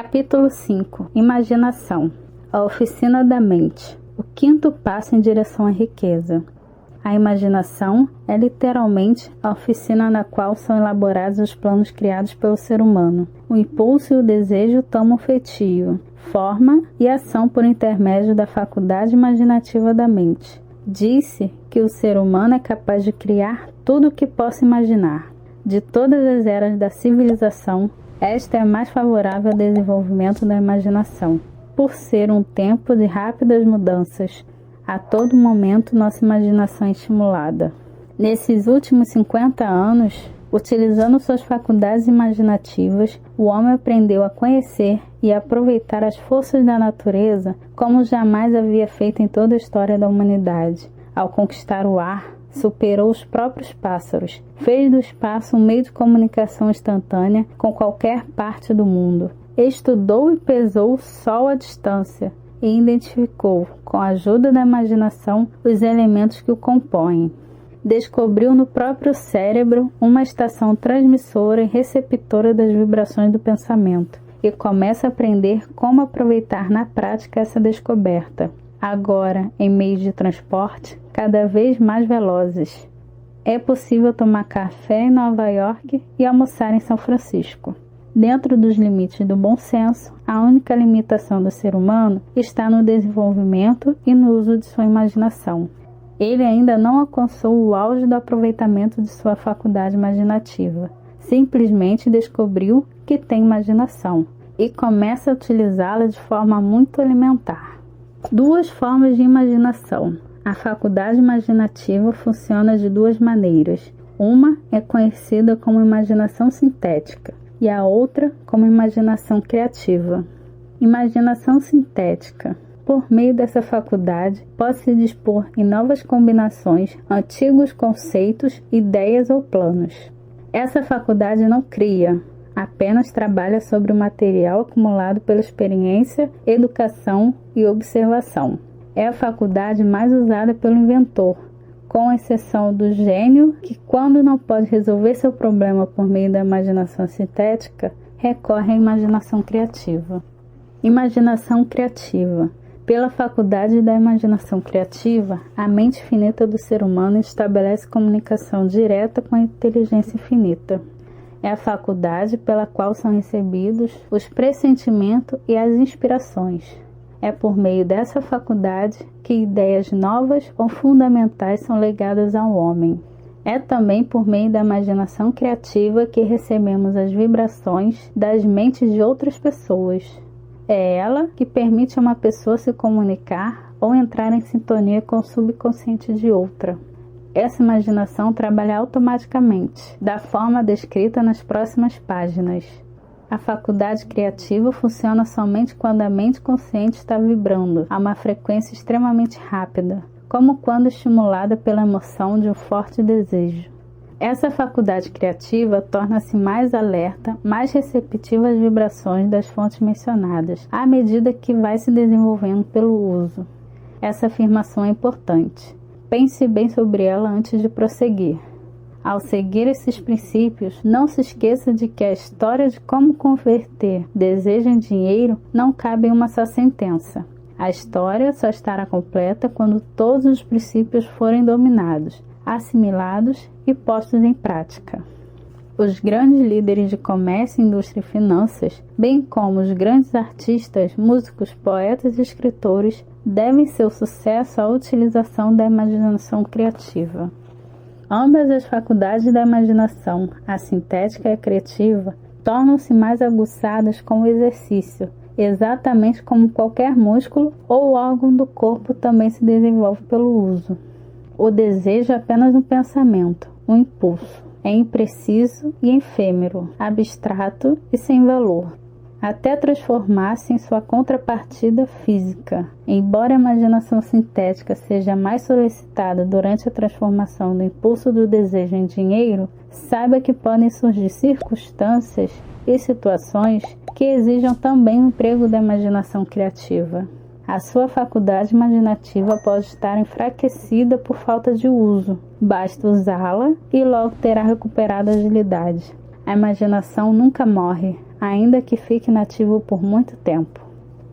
Capítulo 5. Imaginação. A oficina da mente. O quinto passo em direção à riqueza. A imaginação é literalmente a oficina na qual são elaborados os planos criados pelo ser humano. O impulso e o desejo tomam feitio, forma e ação por intermédio da faculdade imaginativa da mente. Diz-se que o ser humano é capaz de criar tudo o que possa imaginar. De todas as eras da civilização, esta é a mais favorável ao desenvolvimento da imaginação, por ser um tempo de rápidas mudanças. A todo momento, nossa imaginação é estimulada. Nesses últimos 50 anos, utilizando suas faculdades imaginativas, o homem aprendeu a conhecer e aproveitar as forças da natureza como jamais havia feito em toda a história da humanidade. Ao conquistar o ar, superou os próprios pássaros, fez do espaço um meio de comunicação instantânea com qualquer parte do mundo. Estudou e pesou o Sol à distância e identificou, com a ajuda da imaginação, os elementos que o compõem. Descobriu no próprio cérebro uma estação transmissora e receptora das vibrações do pensamento e começa a aprender como aproveitar na prática essa descoberta. Agora, em meios de transporte cada vez mais velozes, é possível tomar café em Nova York e almoçar em São Francisco. Dentro dos limites do bom senso, a única limitação do ser humano está no desenvolvimento e no uso de sua imaginação. Ele ainda não alcançou o auge do aproveitamento de sua faculdade imaginativa. Simplesmente descobriu que tem imaginação e começa a utilizá-la de forma muito elementar. Duas formas de imaginação. A faculdade imaginativa funciona de duas maneiras. Uma é conhecida como imaginação sintética e a outra como imaginação criativa. Imaginação sintética. Por meio dessa faculdade, pode-se dispor em novas combinações antigos conceitos, ideias ou planos. Essa faculdade não cria, apenas trabalha sobre o material acumulado pela experiência, educação e observação. É a faculdade mais usada pelo inventor, com exceção do gênio, que quando não pode resolver seu problema por meio da imaginação sintética, recorre à imaginação criativa. Imaginação criativa. Pela faculdade da imaginação criativa, a mente finita do ser humano estabelece comunicação direta com a inteligência infinita. É a faculdade pela qual são recebidos os pressentimentos e as inspirações. É por meio dessa faculdade que ideias novas ou fundamentais são legadas ao homem. É também por meio da imaginação criativa que recebemos as vibrações das mentes de outras pessoas. É ela que permite a uma pessoa se comunicar ou entrar em sintonia com o subconsciente de outra. Essa imaginação trabalha automaticamente, da forma descrita nas próximas páginas. A faculdade criativa funciona somente quando a mente consciente está vibrando a uma frequência extremamente rápida, como quando estimulada pela emoção de um forte desejo. Essa faculdade criativa torna-se mais alerta, mais receptiva às vibrações das fontes mencionadas, à medida que vai se desenvolvendo pelo uso. Essa afirmação é importante. Pense bem sobre ela antes de prosseguir. Ao seguir esses princípios, não se esqueça de que a história de como converter desejo em dinheiro não cabe em uma só sentença. A história só estará completa quando todos os princípios forem dominados, assimilados e postos em prática. Os grandes líderes de comércio, indústria e finanças, bem como os grandes artistas, músicos, poetas e escritores, devem seu sucesso à utilização da imaginação criativa. Ambas as faculdades da imaginação, a sintética e a criativa, tornam-se mais aguçadas com o exercício, exatamente como qualquer músculo ou órgão do corpo também se desenvolve pelo uso. O desejo é apenas um pensamento, um impulso. É impreciso e efêmero, abstrato e sem valor, até transformar-se em sua contrapartida física. Embora a imaginação sintética seja mais solicitada durante a transformação do impulso do desejo em dinheiro, saiba que podem surgir circunstâncias e situações que exijam também o emprego da imaginação criativa. A sua faculdade imaginativa pode estar enfraquecida por falta de uso. Basta usá-la e logo terá recuperado a agilidade. A imaginação nunca morre, ainda que fique inativo por muito tempo.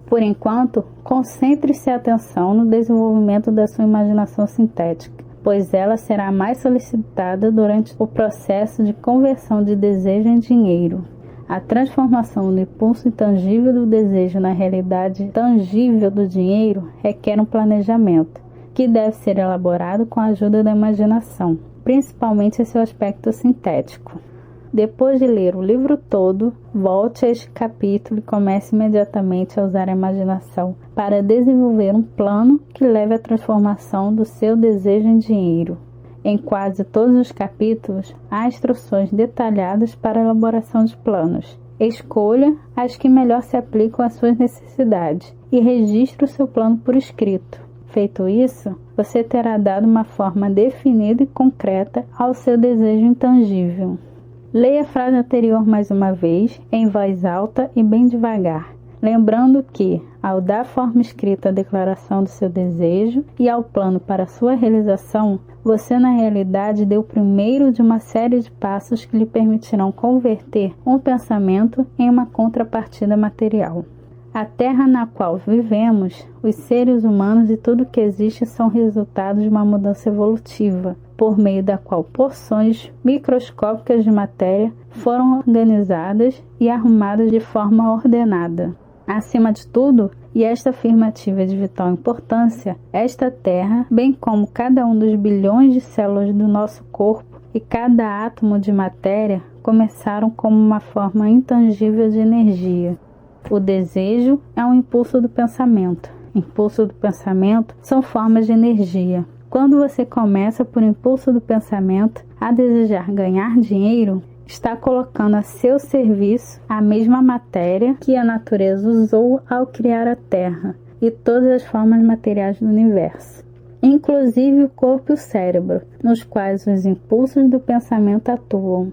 Por enquanto, concentre-se a atenção no desenvolvimento da sua imaginação sintética, pois ela será mais solicitada durante o processo de conversão de desejo em dinheiro. A transformação do impulso intangível do desejo na realidade tangível do dinheiro requer um planejamento, que deve ser elaborado com a ajuda da imaginação, principalmente em seu aspecto sintético. Depois de ler o livro todo, volte a este capítulo e comece imediatamente a usar a imaginação para desenvolver um plano que leve à transformação do seu desejo em dinheiro. Em quase todos os capítulos, há instruções detalhadas para a elaboração de planos. Escolha as que melhor se aplicam às suas necessidades e registre o seu plano por escrito. Feito isso, você terá dado uma forma definida e concreta ao seu desejo intangível. Leia a frase anterior mais uma vez, em voz alta e bem devagar, lembrando que, ao dar forma escrita à declaração do seu desejo e ao plano para sua realização, você na realidade deu o primeiro de uma série de passos que lhe permitirão converter um pensamento em uma contrapartida material. A terra na qual vivemos, os seres humanos e tudo que existe são resultado de uma mudança evolutiva, por meio da qual porções microscópicas de matéria foram organizadas e arrumadas de forma ordenada. Acima de tudo, e esta afirmativa é de vital importância, esta terra, bem como cada um dos bilhões de células do nosso corpo e cada átomo de matéria, começaram como uma forma intangível de energia. O desejo é um impulso do pensamento. Impulso do pensamento são formas de energia. Quando você começa por impulso do pensamento a desejar ganhar dinheiro, está colocando a seu serviço a mesma matéria que a natureza usou ao criar a Terra e todas as formas materiais do universo, inclusive o corpo e o cérebro, nos quais os impulsos do pensamento atuam.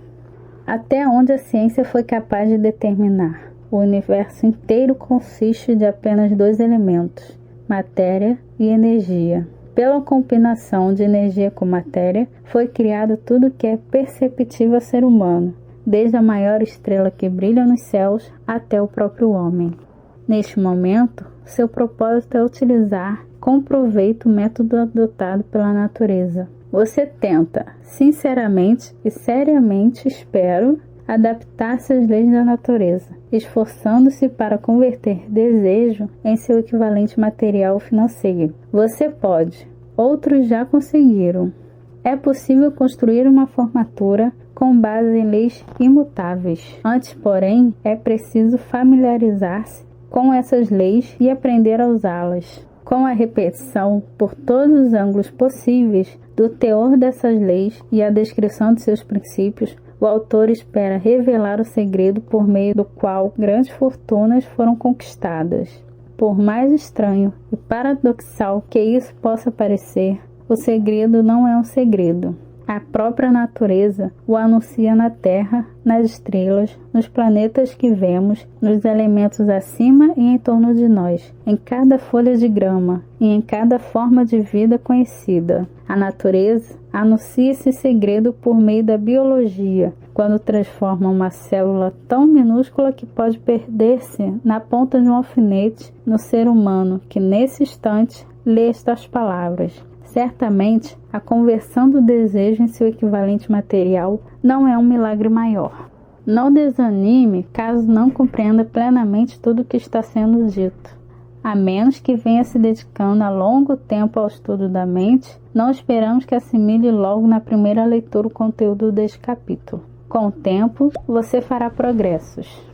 Até onde a ciência foi capaz de determinar, o universo inteiro consiste de apenas dois elementos, matéria e energia. Pela combinação de energia com matéria, foi criado tudo que é perceptível ao ser humano, desde a maior estrela que brilha nos céus até o próprio homem. Neste momento, seu propósito é utilizar com proveito o método adotado pela natureza. Você tenta, sinceramente e seriamente, espero, adaptar-se às leis da natureza, esforçando-se para converter desejo em seu equivalente material ou financeiro. Você pode, outros já conseguiram. É possível construir uma formatura com base em leis imutáveis. Antes, porém, é preciso familiarizar-se com essas leis e aprender a usá-las. Com a repetição, por todos os ângulos possíveis, do teor dessas leis e a descrição de seus princípios, o autor espera revelar o segredo por meio do qual grandes fortunas foram conquistadas. Por mais estranho e paradoxal que isso possa parecer, o segredo não é um segredo. A própria natureza o anuncia na Terra, nas estrelas, nos planetas que vemos, nos elementos acima e em torno de nós, em cada folha de grama e em cada forma de vida conhecida. A natureza anuncia esse segredo por meio da biologia, quando transforma uma célula tão minúscula que pode perder-se na ponta de um alfinete no ser humano que, nesse instante, lê estas palavras. Certamente, a conversão do desejo em seu equivalente material não é um milagre maior. Não desanime caso não compreenda plenamente tudo o que está sendo dito. A menos que venha se dedicando a longo tempo ao estudo da mente, não esperamos que assimile logo na primeira leitura o conteúdo deste capítulo. Com o tempo, você fará progressos.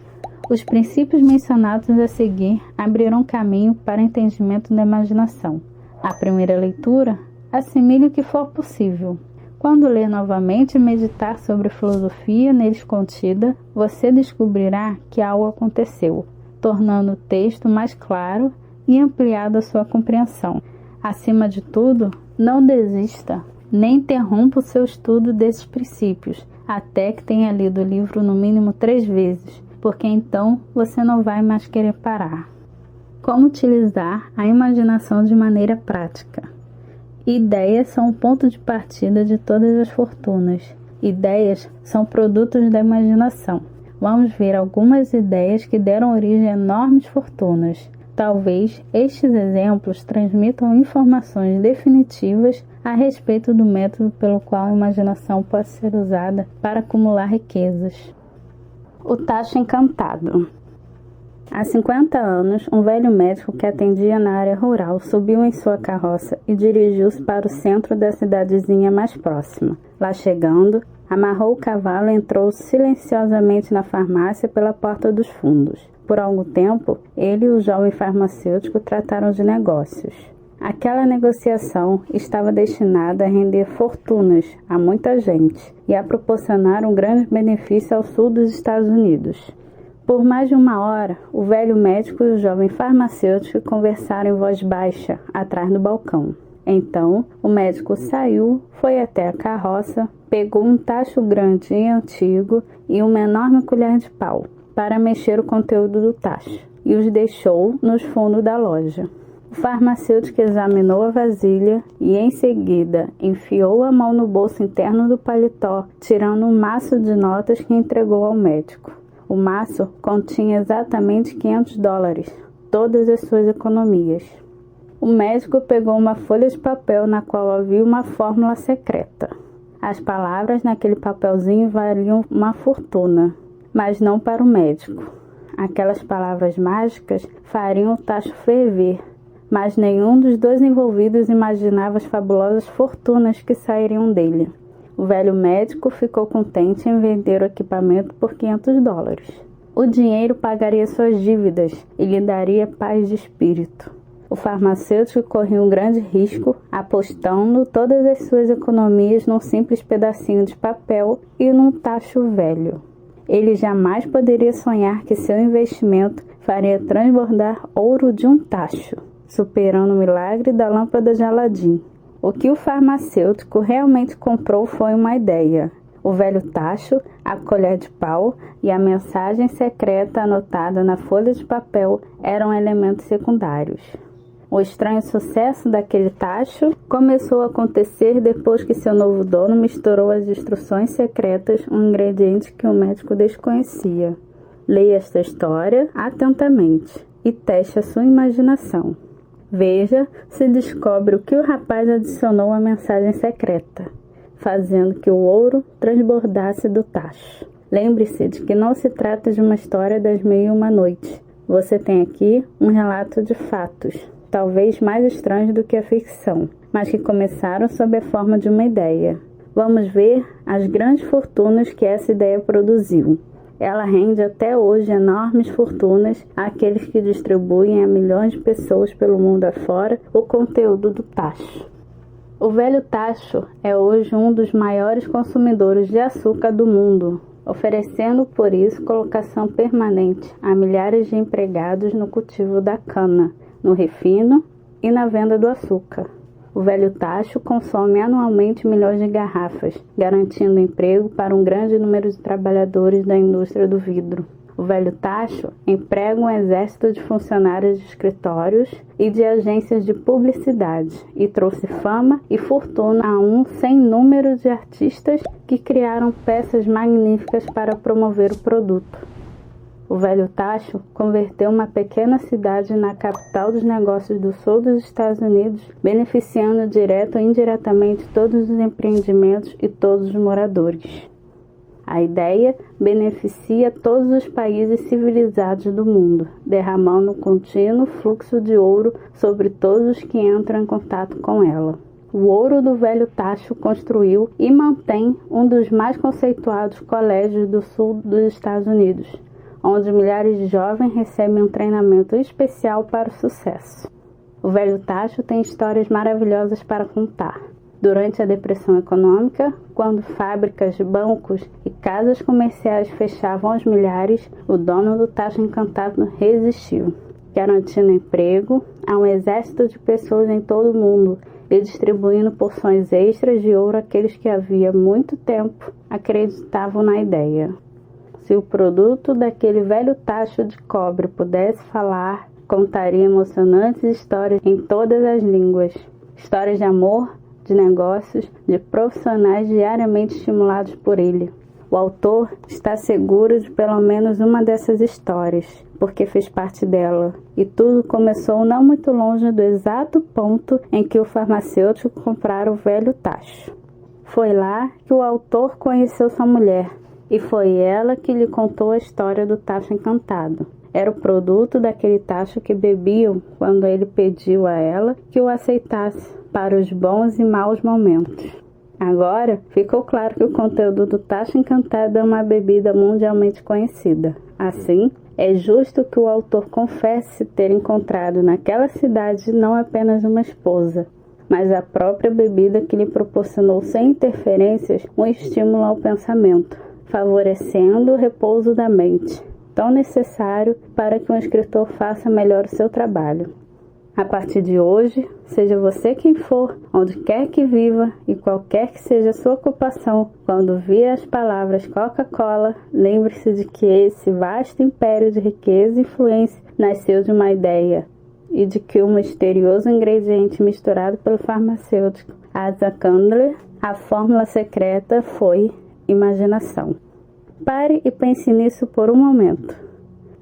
Os princípios mencionados a seguir abrirão caminho para o entendimento da imaginação. A primeira leitura, assimile o que for possível. Quando ler novamente e meditar sobre a filosofia neles contida, você descobrirá que algo aconteceu, tornando o texto mais claro e ampliado a sua compreensão. Acima de tudo, não desista, nem interrompa o seu estudo desses princípios, até que tenha lido o livro no mínimo 3 vezes, porque então você não vai mais querer parar. Como utilizar a imaginação de maneira prática? Ideias são o ponto de partida de todas as fortunas. Ideias são produtos da imaginação. vamos ver algumas ideias que deram origem a enormes fortunas. Talvez estes exemplos transmitam informações definitivas a respeito do método pelo qual a imaginação pode ser usada para acumular riquezas. O tacho encantado. Há 50 anos, um velho médico que atendia na área rural subiu em sua carroça e dirigiu-se para o centro da cidadezinha mais próxima. Lá chegando, amarrou o cavalo e entrou silenciosamente na farmácia pela porta dos fundos. Por algum tempo, ele e o jovem farmacêutico trataram de negócios. Aquela negociação estava destinada a render fortunas a muita gente e a proporcionar um grande benefício ao sul dos Estados Unidos. Por mais de uma hora, o velho médico e o jovem farmacêutico conversaram em voz baixa, atrás do balcão. Então, o médico saiu, foi até a carroça, pegou um tacho grande e antigo e uma enorme colher de pau para mexer o conteúdo do tacho e os deixou nos fundos da loja. O farmacêutico examinou a vasilha e, em seguida, enfiou a mão no bolso interno do paletó, tirando um maço de notas que entregou ao médico. O maço continha exatamente $500, todas as suas economias. O médico pegou uma folha de papel na qual havia uma fórmula secreta. As palavras naquele papelzinho valiam uma fortuna, mas não para o médico. Aquelas palavras mágicas fariam o tacho ferver, mas nenhum dos dois envolvidos imaginava as fabulosas fortunas que sairiam dele. O velho médico ficou contente em vender o equipamento por $500. O dinheiro pagaria suas dívidas e lhe daria paz de espírito. O farmacêutico corria um grande risco, apostando todas as suas economias num simples pedacinho de papel e num tacho velho. Ele jamais poderia sonhar que seu investimento faria transbordar ouro de um tacho, superando o milagre da lâmpada de Aladim. O que o farmacêutico realmente comprou foi uma ideia. O velho tacho, a colher de pau e a mensagem secreta anotada na folha de papel eram elementos secundários. O estranho sucesso daquele tacho começou a acontecer depois que seu novo dono misturou às instruções secretas um ingrediente que o médico desconhecia. Leia esta história atentamente e teste a sua imaginação. Veja se descobre o que o rapaz adicionou à mensagem secreta, fazendo que o ouro transbordasse do tacho. Lembre-se de que não se trata de uma história das 1001 noites. Você tem aqui um relato de fatos, talvez mais estranhos do que a ficção, mas que começaram sob a forma de uma ideia. Vamos ver as grandes fortunas que essa ideia produziu. Ela rende até hoje enormes fortunas àqueles que distribuem a milhões de pessoas pelo mundo afora o conteúdo do tacho. O velho tacho é hoje um dos maiores consumidores de açúcar do mundo, oferecendo por isso colocação permanente a milhares de empregados no cultivo da cana, no refino e na venda do açúcar. O velho tacho consome anualmente milhões de garrafas, garantindo emprego para um grande número de trabalhadores da indústria do vidro. O velho tacho emprega um exército de funcionários de escritórios e de agências de publicidade e trouxe fama e fortuna a um sem número de artistas que criaram peças magníficas para promover o produto. O velho tacho converteu uma pequena cidade na capital dos negócios do sul dos Estados Unidos, beneficiando direto ou indiretamente todos os empreendimentos e todos os moradores. A ideia beneficia todos os países civilizados do mundo, derramando um contínuo fluxo de ouro sobre todos os que entram em contato com ela. O ouro do velho tacho construiu e mantém um dos mais conceituados colégios do sul dos Estados Unidos, onde milhares de jovens recebem um treinamento especial para o sucesso. O velho tacho tem histórias maravilhosas para contar. Durante a depressão econômica, quando fábricas, bancos e casas comerciais fechavam aos milhares, o dono do tacho encantado resistiu, garantindo emprego a um exército de pessoas em todo o mundo e distribuindo porções extras de ouro àqueles que havia muito tempo acreditavam na ideia. Se o produto daquele velho tacho de cobre pudesse falar, contaria emocionantes histórias em todas as línguas. Histórias de amor, de negócios, de profissionais diariamente estimulados por ele. O autor está seguro de pelo menos uma dessas histórias, porque fez parte dela. E tudo começou não muito longe do exato ponto em que o farmacêutico comprara o velho tacho. Foi lá que o autor conheceu sua mulher, e foi ela que lhe contou a história do tacho encantado. Era o produto daquele tacho que bebiam quando ele pediu a ela que o aceitasse para os bons e maus momentos. Agora ficou claro que o conteúdo do tacho encantado é uma bebida mundialmente conhecida. Assim, é justo que o autor confesse ter encontrado naquela cidade não apenas uma esposa, mas a própria bebida que lhe proporcionou sem interferências um estímulo ao pensamento, favorecendo o repouso da mente, tão necessário para que um escritor faça melhor o seu trabalho. A partir de hoje, seja você quem for, onde quer que viva e qualquer que seja a sua ocupação, quando vir as palavras Coca-Cola, lembre-se de que esse vasto império de riqueza e influência nasceu de uma ideia e de que o misterioso ingrediente misturado pelo farmacêutico Asa Candler, a fórmula secreta foi imaginação. Pare e pense nisso por um momento.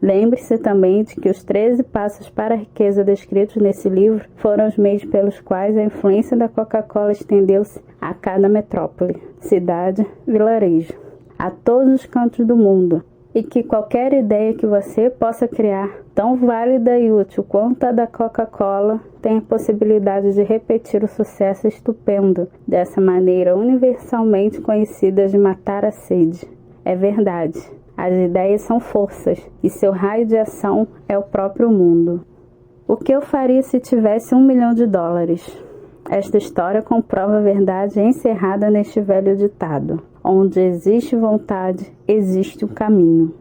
Lembre-se também de que os 13 passos para a riqueza descritos nesse livro foram os meios pelos quais a influência da Coca-Cola estendeu-se a cada metrópole, cidade, vilarejo, a todos os cantos do mundo, e que qualquer ideia que você possa criar, tão válida e útil quanto a da Coca-Cola, tem a possibilidade de repetir o sucesso estupendo dessa maneira universalmente conhecida de matar a sede. É verdade. As ideias são forças, e seu raio de ação é o próprio mundo. O que eu faria se tivesse $1 milhão? Esta história comprova a verdade encerrada neste velho ditado: onde existe vontade, existe um caminho.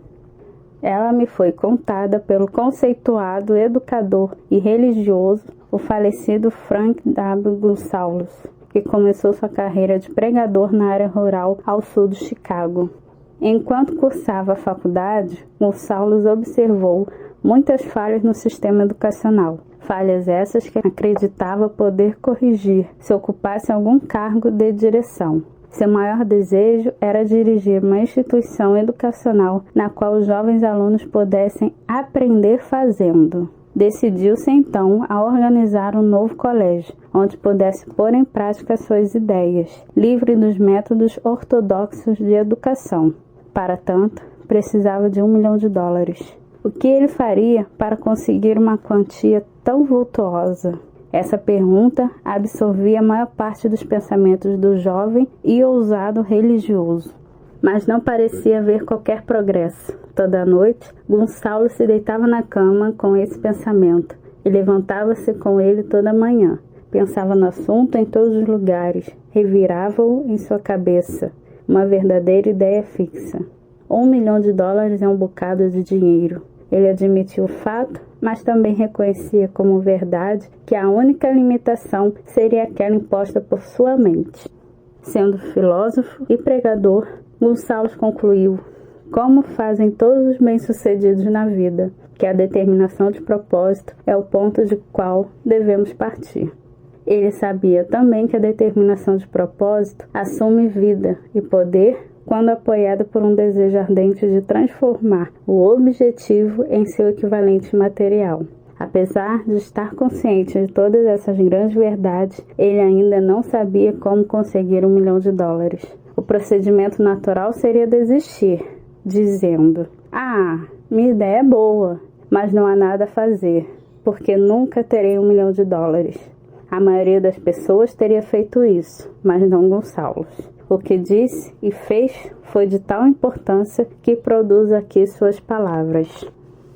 Ela me foi contada pelo conceituado educador e religioso, o falecido Frank W. Gonsalves, que começou sua carreira de pregador na área rural ao sul de Chicago. Enquanto cursava a faculdade, Gonsalves observou muitas falhas no sistema educacional. Falhas essas que acreditava poder corrigir se ocupasse algum cargo de direção. Seu maior desejo era dirigir uma instituição educacional na qual os jovens alunos pudessem aprender fazendo. Decidiu-se então a organizar um novo colégio, onde pudesse pôr em prática suas ideias, livre dos métodos ortodoxos de educação. Para tanto, precisava de $1 milhão. O que ele faria para conseguir uma quantia tão vultuosa? Essa pergunta absorvia a maior parte dos pensamentos do jovem e ousado religioso. Mas não parecia haver qualquer progresso. Toda noite, Gonçalo se deitava na cama com esse pensamento e levantava-se com ele toda manhã. Pensava no assunto em todos os lugares, revirava-o em sua cabeça. Uma verdadeira ideia fixa. $1 milhão é um bocado de dinheiro. Ele admitiu o fato, mas também reconhecia como verdade que a única limitação seria aquela imposta por sua mente. Sendo filósofo e pregador, Gonçalves concluiu, como fazem todos os bem-sucedidos na vida, que a determinação de propósito é o ponto de qual devemos partir. Ele sabia também que a determinação de propósito assume vida e poder quando apoiada por um desejo ardente de transformar o objetivo em seu equivalente material. Apesar de estar consciente de todas essas grandes verdades, ele ainda não sabia como conseguir $1 milhão. O procedimento natural seria desistir, dizendo: minha ideia é boa, mas não há nada a fazer, porque nunca terei $1 milhão. A maioria das pessoas teria feito isso, mas não Gonçalves. O que disse e fez foi de tal importância que produzo aqui suas palavras.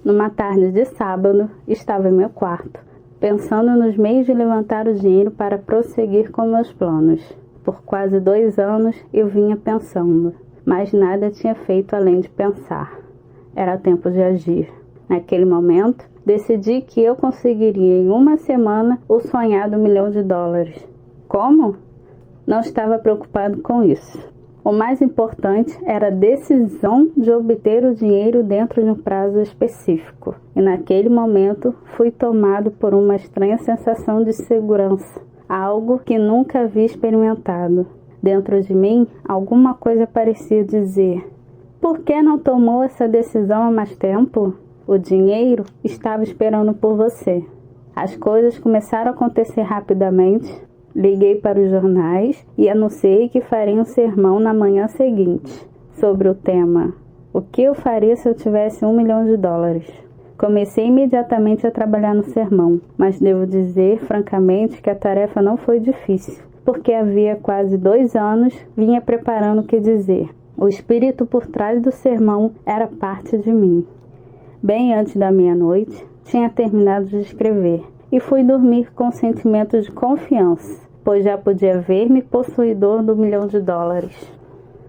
Numa tarde de sábado, estava em meu quarto, pensando nos meios de levantar o dinheiro para prosseguir com meus planos. Por quase 2 anos eu vinha pensando, mas nada tinha feito além de pensar. Era tempo de agir. Naquele momento, decidi que eu conseguiria em uma semana o sonhado $1 milhão. Como? Não estava preocupado com isso. O mais importante era a decisão de obter o dinheiro dentro de um prazo específico. E naquele momento fui tomado por uma estranha sensação de segurança, algo que nunca havia experimentado. Dentro de mim, alguma coisa parecia dizer: por que não tomou essa decisão há mais tempo? O dinheiro estava esperando por você. As coisas começaram a acontecer rapidamente. Liguei para os jornais e anunciei que faria um sermão na manhã seguinte, sobre o tema: o que eu faria se eu tivesse $1 milhão? Comecei imediatamente a trabalhar no sermão, mas devo dizer francamente que a tarefa não foi difícil, porque havia quase 2 anos vinha preparando o que dizer. O espírito por trás do sermão era parte de mim. Bem antes da meia-noite, tinha terminado de escrever e fui dormir com sentimento de confiança, pois já podia ver-me possuidor do $1 milhão.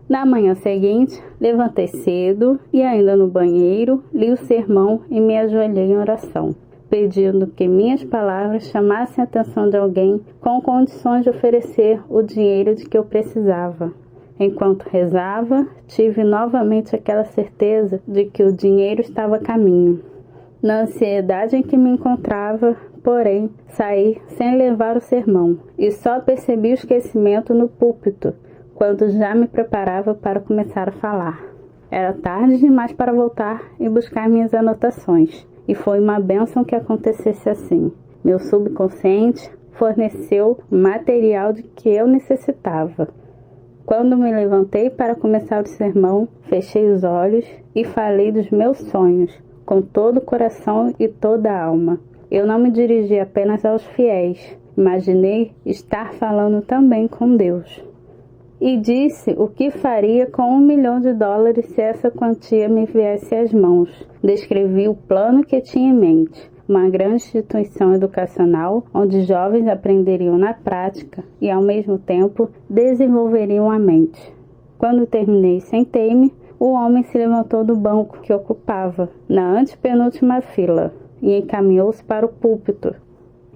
Na manhã seguinte, levantei cedo e ainda no banheiro, li o sermão e me ajoelhei em oração, pedindo que minhas palavras chamassem a atenção de alguém com condições de oferecer o dinheiro de que eu precisava. Enquanto rezava, tive novamente aquela certeza de que o dinheiro estava a caminho. Na ansiedade em que me encontrava, porém, saí sem levar o sermão e só percebi o esquecimento no púlpito, quando já me preparava para começar a falar. Era tarde demais para voltar e buscar minhas anotações, e foi uma bênção que acontecesse assim. Meu subconsciente forneceu o material de que eu necessitava. Quando me levantei para começar o sermão, fechei os olhos e falei dos meus sonhos, com todo o coração e toda a alma. Eu não me dirigi apenas aos fiéis, imaginei estar falando também com Deus. E disse o que faria com $1 milhão se essa quantia me viesse às mãos. Descrevi o plano que tinha em mente: uma grande instituição educacional onde jovens aprenderiam na prática e, ao mesmo tempo, desenvolveriam a mente. Quando terminei, sentei-me. O homem se levantou do banco que ocupava, na antepenúltima fila, e encaminhou-se para o púlpito.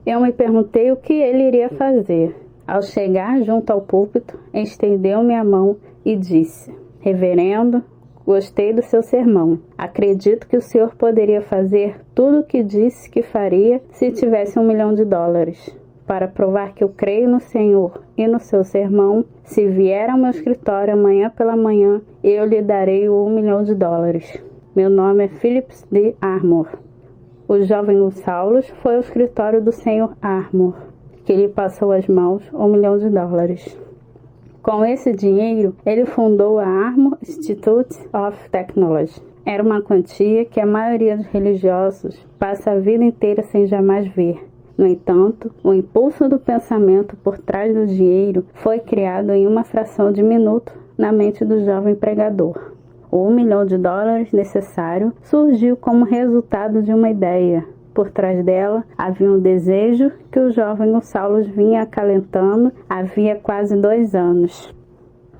Eu me perguntei o que ele iria fazer. Ao chegar junto ao púlpito, estendeu-me a mão e disse: Reverendo, gostei do seu sermão. Acredito que o senhor poderia fazer tudo o que disse que faria se tivesse $1 milhão. Para provar que eu creio no Senhor e no seu sermão, se vier ao meu escritório amanhã pela manhã, eu lhe darei o $1 milhão. Meu nome é Philip D. Armour. O jovem Gonçalves foi ao escritório do Sr. Armour, que lhe passou às mãos $1 milhão. Com esse dinheiro, ele fundou a Armour Institute of Technology. Era uma quantia que a maioria dos religiosos passa a vida inteira sem jamais ver. No entanto, o impulso do pensamento por trás do dinheiro foi criado em uma fração de minuto na mente do jovem pregador. O $1 milhão necessário surgiu como resultado de uma ideia. Por trás dela havia um desejo que o jovem Gonçalves vinha acalentando havia quase 2 anos.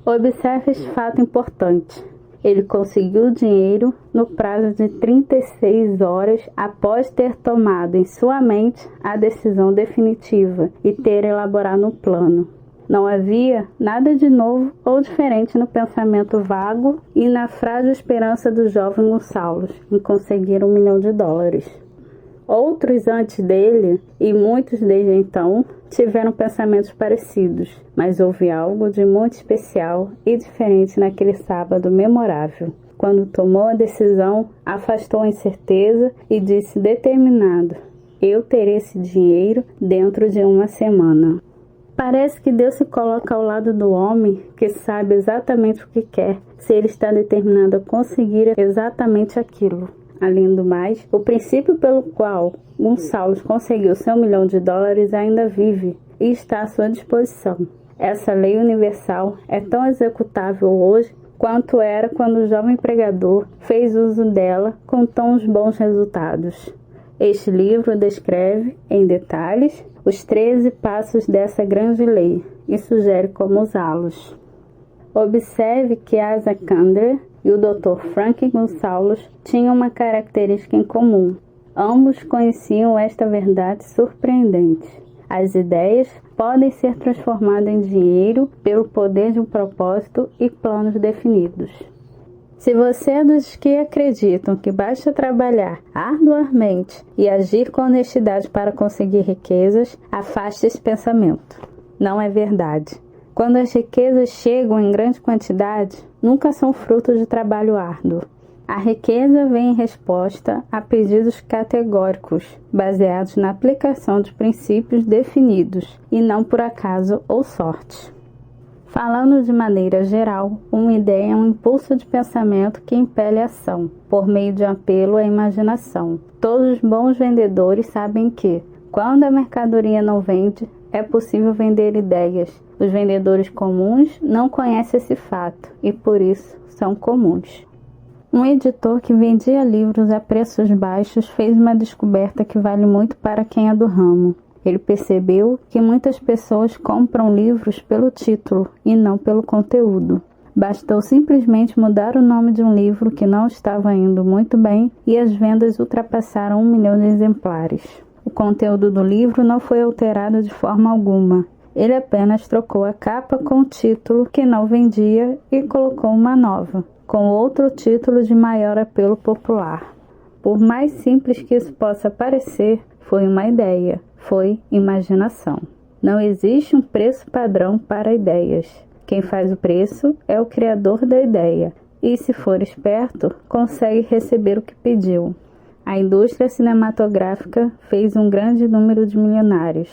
Observe este fato importante. Ele conseguiu o dinheiro no prazo de 36 horas após ter tomado em sua mente a decisão definitiva e ter elaborado um plano. Não havia nada de novo ou diferente no pensamento vago e na frágil esperança do jovem Gonçalves em conseguir $1 milhão. Outros antes dele, e muitos desde então, tiveram pensamentos parecidos, mas houve algo de muito especial e diferente naquele sábado memorável. Quando tomou a decisão, afastou a incerteza e disse determinado: eu terei esse dinheiro dentro de 1 semana. Parece que Deus se coloca ao lado do homem que sabe exatamente o que quer, se ele está determinado a conseguir exatamente aquilo. Além do mais, o princípio pelo qual Gonçalves conseguiu seu $1 milhão ainda vive e está à sua disposição. Essa lei universal é tão executável hoje quanto era quando o jovem pregador fez uso dela com tão bons resultados. Este livro descreve, em detalhes, os 13 passos dessa grande lei e sugere como usá-los. Observe que Asa Candler e o Dr. Frank Gonçalves tinham uma característica em comum. Ambos conheciam esta verdade surpreendente. As ideias podem ser transformadas em dinheiro pelo poder de um propósito e planos definidos. Se você é dos que acreditam que basta trabalhar arduamente e agir com honestidade para conseguir riquezas, afaste esse pensamento. Não é verdade. Quando as riquezas chegam em grande quantidade, nunca são fruto de trabalho árduo. A riqueza vem em resposta a pedidos categóricos, baseados na aplicação de princípios definidos, e não por acaso ou sorte. Falando de maneira geral, uma ideia é um impulso de pensamento que impele a ação, por meio de um apelo à imaginação. Todos os bons vendedores sabem que, quando a mercadoria não vende, é possível vender ideias. Os vendedores comuns não conhecem esse fato e, por isso, são comuns. Um editor que vendia livros a preços baixos fez uma descoberta que vale muito para quem é do ramo. Ele percebeu que muitas pessoas compram livros pelo título e não pelo conteúdo. Bastou simplesmente mudar o nome de um livro que não estava indo muito bem e as vendas ultrapassaram 1 milhão de exemplares. O conteúdo do livro não foi alterado de forma alguma. Ele apenas trocou a capa com o título que não vendia e colocou uma nova, com outro título de maior apelo popular. Por mais simples que isso possa parecer, foi uma ideia, foi imaginação. Não existe um preço padrão para ideias. Quem faz o preço é o criador da ideia e, se for esperto, consegue receber o que pediu. A indústria cinematográfica fez um grande número de milionários.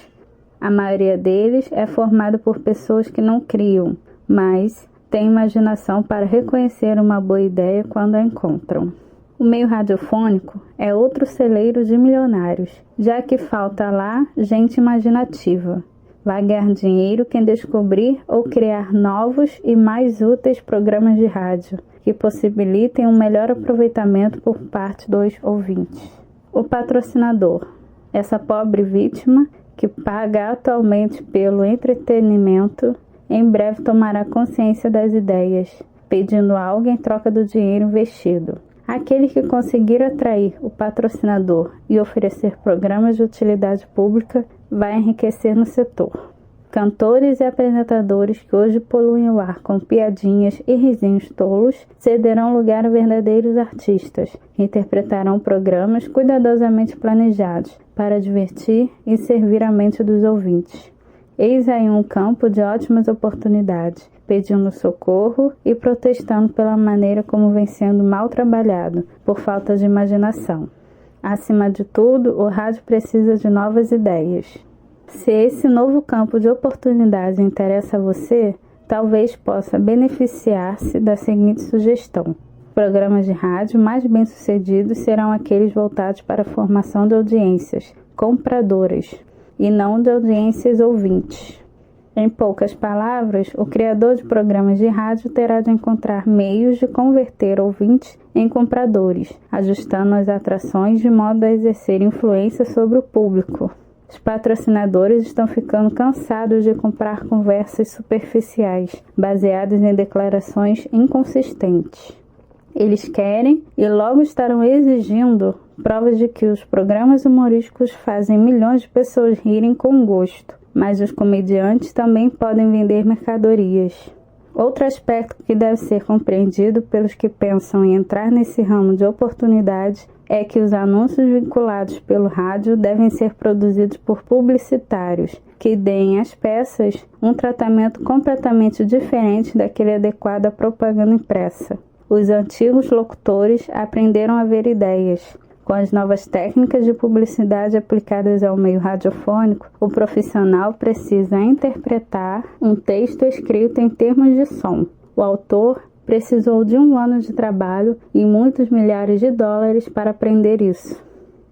A maioria deles é formada por pessoas que não criam, mas têm imaginação para reconhecer uma boa ideia quando a encontram. O meio radiofônico é outro celeiro de milionários, já que falta lá gente imaginativa. Vai ganhar dinheiro quem descobrir ou criar novos e mais úteis programas de rádio, que possibilitem um melhor aproveitamento por parte dos ouvintes. O patrocinador, essa pobre vítima que paga atualmente pelo entretenimento, em breve tomará consciência das ideias, pedindo algo em troca do dinheiro investido. Aquele que conseguir atrair o patrocinador e oferecer programas de utilidade pública vai enriquecer no setor. Cantores e apresentadores que hoje poluem o ar com piadinhas e risinhos tolos cederão lugar a verdadeiros artistas, que interpretarão programas cuidadosamente planejados para divertir e servir a mente dos ouvintes. Eis aí um campo de ótimas oportunidades, pedindo socorro e protestando pela maneira como vem sendo mal trabalhado, por falta de imaginação. Acima de tudo, o rádio precisa de novas ideias. Se esse novo campo de oportunidade interessa a você, talvez possa beneficiar-se da seguinte sugestão. Programas de rádio mais bem-sucedidos serão aqueles voltados para a formação de audiências compradoras, e não de audiências ouvintes. Em poucas palavras, o criador de programas de rádio terá de encontrar meios de converter ouvintes em compradores, ajustando as atrações de modo a exercer influência sobre o público. Os patrocinadores estão ficando cansados de comprar conversas superficiais, baseadas em declarações inconsistentes. Eles querem e logo estarão exigindo provas de que os programas humorísticos fazem milhões de pessoas rirem com gosto, mas os comediantes também podem vender mercadorias. Outro aspecto que deve ser compreendido pelos que pensam em entrar nesse ramo de oportunidades é que os anúncios vinculados pelo rádio devem ser produzidos por publicitários, que deem às peças um tratamento completamente diferente daquele adequado à propaganda impressa. Os antigos locutores aprenderam a ver ideias. Com as novas técnicas de publicidade aplicadas ao meio radiofônico, o profissional precisa interpretar um texto escrito em termos de som. O autor precisou de 1 ano de trabalho e muitos milhares de dólares para aprender isso.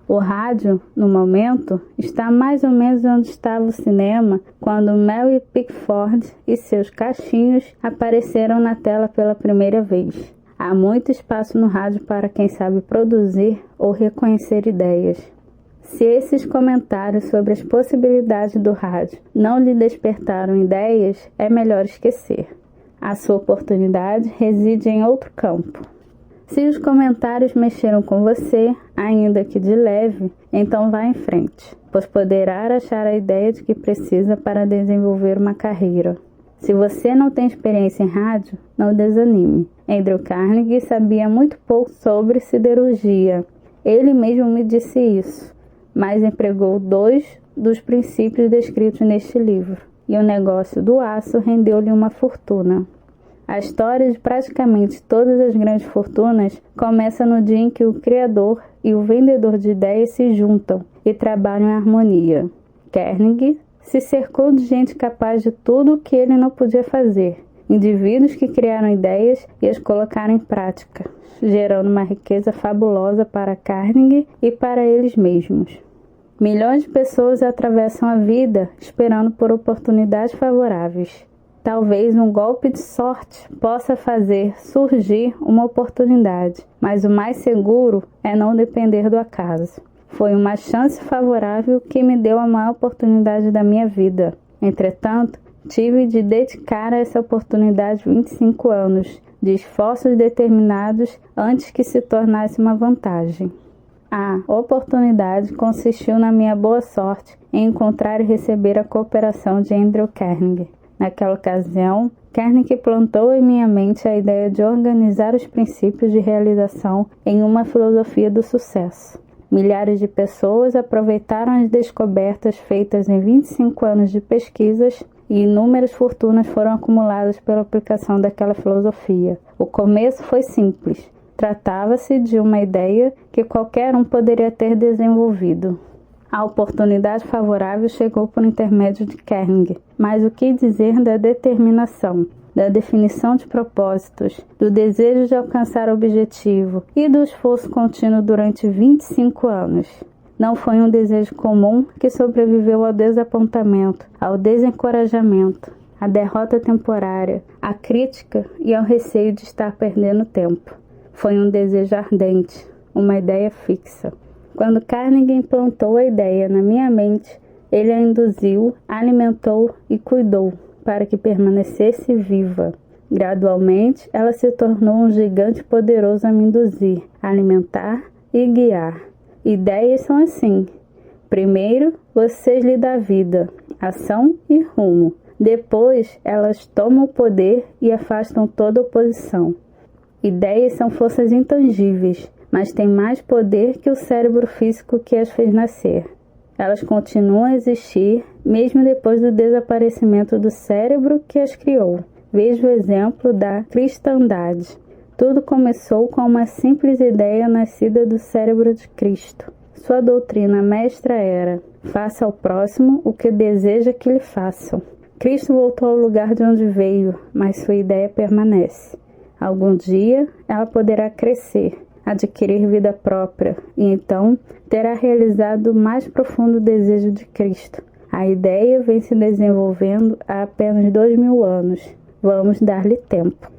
O rádio, no momento, está mais ou menos onde estava o cinema quando Mary Pickford e seus cachinhos apareceram na tela pela primeira vez. Há muito espaço no rádio para quem sabe produzir ou reconhecer ideias. Se esses comentários sobre as possibilidades do rádio não lhe despertaram ideias, é melhor esquecer. A sua oportunidade reside em outro campo. Se os comentários mexeram com você, ainda que de leve, então vá em frente, pois poderá achar a ideia de que precisa para desenvolver uma carreira. Se você não tem experiência em rádio, não desanime. Andrew Carnegie sabia muito pouco sobre siderurgia. Ele mesmo me disse isso, mas empregou 2 dos princípios descritos neste livro. e o negócio do aço rendeu-lhe uma fortuna. A história de praticamente todas as grandes fortunas começa no dia em que o criador e o vendedor de ideias se juntam e trabalham em harmonia. Carnegie se cercou de gente capaz de tudo o que ele não podia fazer, indivíduos que criaram ideias e as colocaram em prática, gerando uma riqueza fabulosa para Carnegie e para eles mesmos. Milhões de pessoas atravessam a vida esperando por oportunidades favoráveis. Talvez um golpe de sorte possa fazer surgir uma oportunidade, mas o mais seguro é não depender do acaso. Foi uma chance favorável que me deu a maior oportunidade da minha vida. Entretanto, tive de dedicar a essa oportunidade 25 anos de esforços determinados antes que se tornasse uma vantagem. A oportunidade consistiu na minha boa sorte em encontrar e receber a cooperação de Andrew Carnegie. Naquela ocasião, Carnegie plantou em minha mente a ideia de organizar os princípios de realização em uma filosofia do sucesso. Milhares de pessoas aproveitaram as descobertas feitas em 25 anos de pesquisas e inúmeras fortunas foram acumuladas pela aplicação daquela filosofia. O começo foi simples. Tratava-se de uma ideia que qualquer um poderia ter desenvolvido. A oportunidade favorável chegou por intermédio de Carnegie, mas o que dizer da determinação, da definição de propósitos, do desejo de alcançar o objetivo e do esforço contínuo durante 25 anos? Não foi um desejo comum que sobreviveu ao desapontamento, ao desencorajamento, à derrota temporária, à crítica e ao receio de estar perdendo tempo. Foi um desejo ardente, uma ideia fixa. Quando Carnegie implantou a ideia na minha mente, ele a induziu, alimentou e cuidou para que permanecesse viva. Gradualmente, ela se tornou um gigante poderoso a me induzir, alimentar e guiar. Ideias são assim. Primeiro, vocês lhe dão vida, ação e rumo. Depois, elas tomam o poder e afastam toda oposição. Ideias são forças intangíveis, mas têm mais poder que o cérebro físico que as fez nascer. Elas continuam a existir, mesmo depois do desaparecimento do cérebro que as criou. Veja o exemplo da cristandade. Tudo começou com uma simples ideia nascida do cérebro de Cristo. Sua doutrina mestra era: faça ao próximo o que deseja que lhe façam. Cristo voltou ao lugar de onde veio, mas sua ideia permanece. Algum dia, ela poderá crescer, adquirir vida própria, e então terá realizado o mais profundo desejo de Cristo. A ideia vem se desenvolvendo há apenas 2000 anos. Vamos dar-lhe tempo.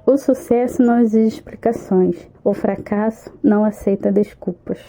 O sucesso não exige explicações. O fracasso não aceita desculpas.